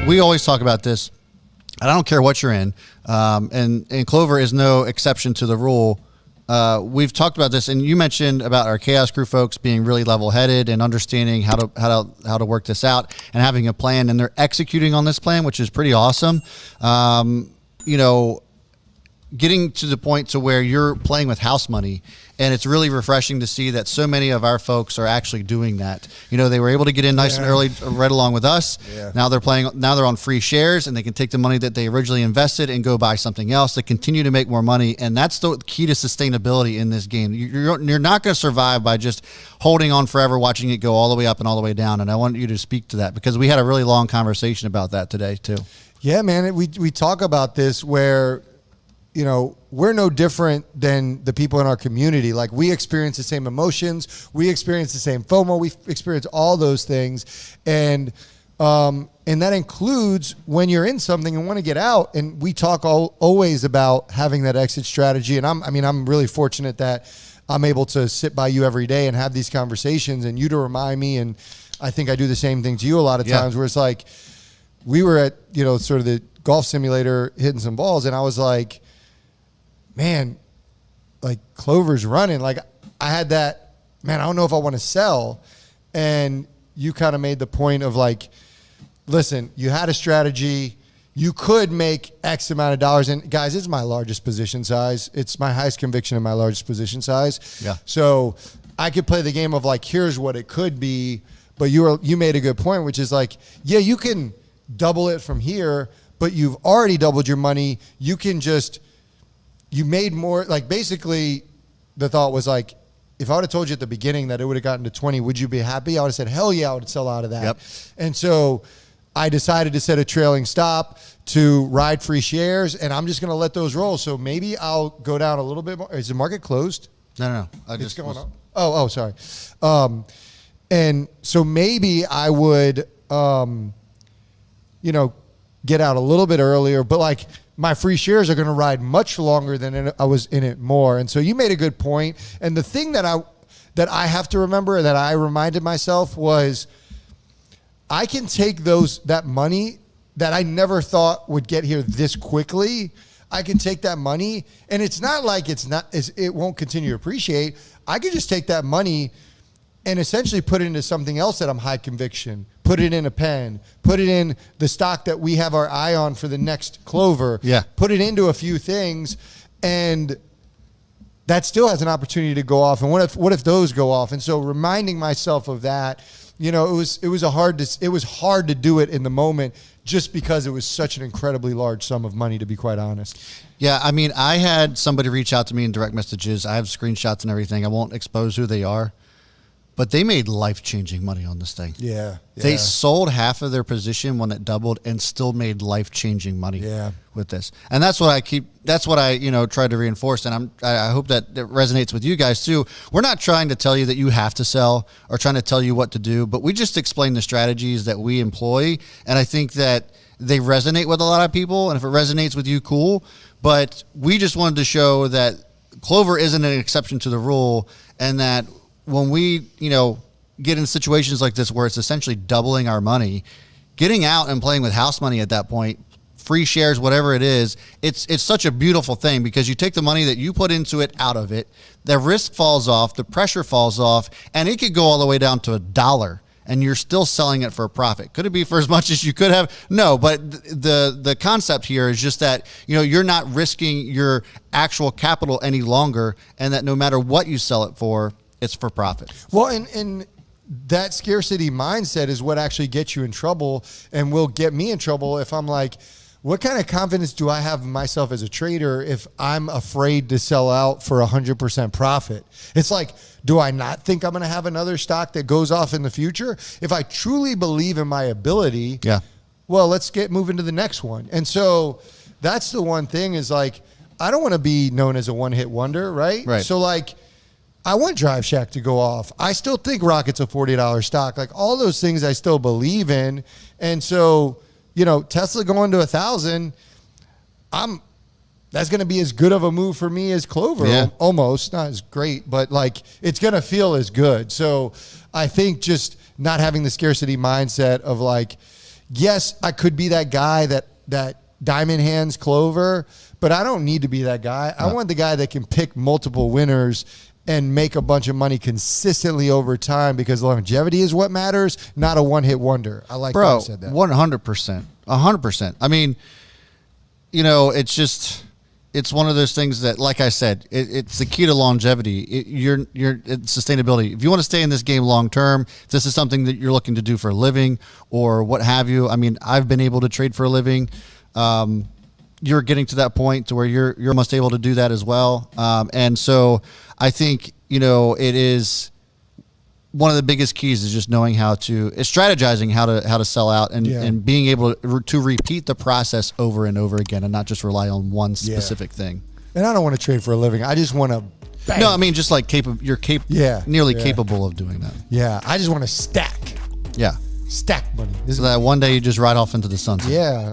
we always talk about this. And I don't care what you're in. And Clover is no exception to the rule. We've talked about this, and you mentioned about our Chaos Crew folks being really level-headed and understanding how to work this out and having a plan, and they're executing on this plan, which is pretty awesome. Getting to the point to where you're playing with house money, and it's really refreshing to see that so many of our folks are actually doing that. They were able to get in nice and early, right along with us. Yeah. Now they're on free shares, and they can take the money that they originally invested and go buy something else to continue to make more money. And that's the key to sustainability in this game. You're not going to survive by just holding on forever, watching it go all the way up and all the way down. And I want you to speak to that, because we had a really long conversation about that today too. Yeah, man. We talk about this where, we're no different than the people in our community. Like, we experience the same emotions. We experience the same FOMO. We experience all those things. And that includes when you're in something and want to get out. And we talk always about having that exit strategy. And I'm really fortunate that I'm able to sit by you every day and have these conversations, and you to remind me. And I think I do the same thing to you a lot of times, where it's like, we were at, sort of the golf simulator hitting some balls, and I was like, man, like, Clover's running. Like, I had that, man, I don't know if I want to sell. And you kind of made the point of like, listen, you had a strategy. You could make X amount of dollars. And guys, it's my largest position size. It's my highest conviction in my largest position size. Yeah. So I could play the game of like, here's what it could be. But you made a good point, which is like, yeah, you can double it from here, but you've already doubled your money. You made more. Like, basically the thought was like, if I would have told you at the beginning that it would have gotten to 20, would you be happy? I would have said, hell yeah, I would sell out of that. Yep. And so I decided to set a trailing stop to ride free shares, and I'm just going to let those roll. So maybe I'll go down a little bit more. Is the market closed? No. It's going up. Oh, sorry. And so maybe I would, get out a little bit earlier, but like, my free shares are going to ride much longer than I was in it more. And so you made a good point. And the thing that I have to remember, that I reminded myself, was I can take that money that I never thought would get here this quickly. I can take that money, and it's not like it won't continue to appreciate. I could just take that money and essentially put it into something else that I'm high conviction. Put it in a pen. Put it in the stock that we have our eye on for the next Clover. Yeah. Put it into a few things, and that still has an opportunity to go off. And what if those go off? And so reminding myself of that, it was hard to do it in the moment, just because it was such an incredibly large sum of money, to be quite honest. Yeah, I had somebody reach out to me in direct messages. I have screenshots and everything. I won't expose who they are. But they made life-changing money on this thing. Yeah. They sold half of their position when it doubled and still made life-changing money with this. And that's what I try to reinforce. And I hope that it resonates with you guys too. We're not trying to tell you that you have to sell or trying to tell you what to do, but we just explain the strategies that we employ. And I think that they resonate with a lot of people. And if it resonates with you, cool. But we just wanted to show that Clover isn't an exception to the rule, and that when we, get in situations like this where it's essentially doubling our money, getting out and playing with house money at that point, free shares, whatever it is, it's such a beautiful thing, because you take the money that you put into it out of it, the risk falls off, the pressure falls off, and it could go all the way down to $1, and you're still selling it for a profit. Could it be for as much as you could have? No, but the concept here is just that, you're not risking your actual capital any longer, and that no matter what you sell it for, it's for profit. Well, and that scarcity mindset is what actually gets you in trouble, and will get me in trouble if I'm like, what kind of confidence do I have in myself as a trader if I'm afraid to sell out for 100% profit? It's like, do I not think I'm going to have another stock that goes off in the future? If I truly believe in my ability, well, let's moving to the next one. And so that's the one thing, is like, I don't want to be known as a one-hit wonder, right? So like, I want Drive Shack to go off. I still think Rocket's a $40 stock. Like, all those things I still believe in. And so, Tesla going to 1,000, that's going to be as good of a move for me as Clover. Almost, not as great, but like, it's going to feel as good. So I think just not having the scarcity mindset of like, yes, I could be that guy that diamond hands Clover, but I don't need to be that guy. I want the guy that can pick multiple winners and make a bunch of money consistently over time, because longevity is what matters, not a one-hit wonder. I like that you said that. 100%. 100%. I mean, you know, it's one of those things that, like I said, it's the key to longevity. It's sustainability. If you want to stay in this game long term, if this is something that you're looking to do for a living or what have you. I mean, I've been able to trade for a living. You're getting to that point to where you're almost able to do that as well. And so I think, you know, it is one of the biggest keys is just knowing strategizing how to sell out and being able to repeat the process over and over again and not just rely on one specific thing. And I don't want to trade for a living. I just want to bank. No, I mean, just like nearly capable of doing that. Yeah. I just want to stack. Yeah. Stack money. So that one day you just ride off into the sunset. Yeah.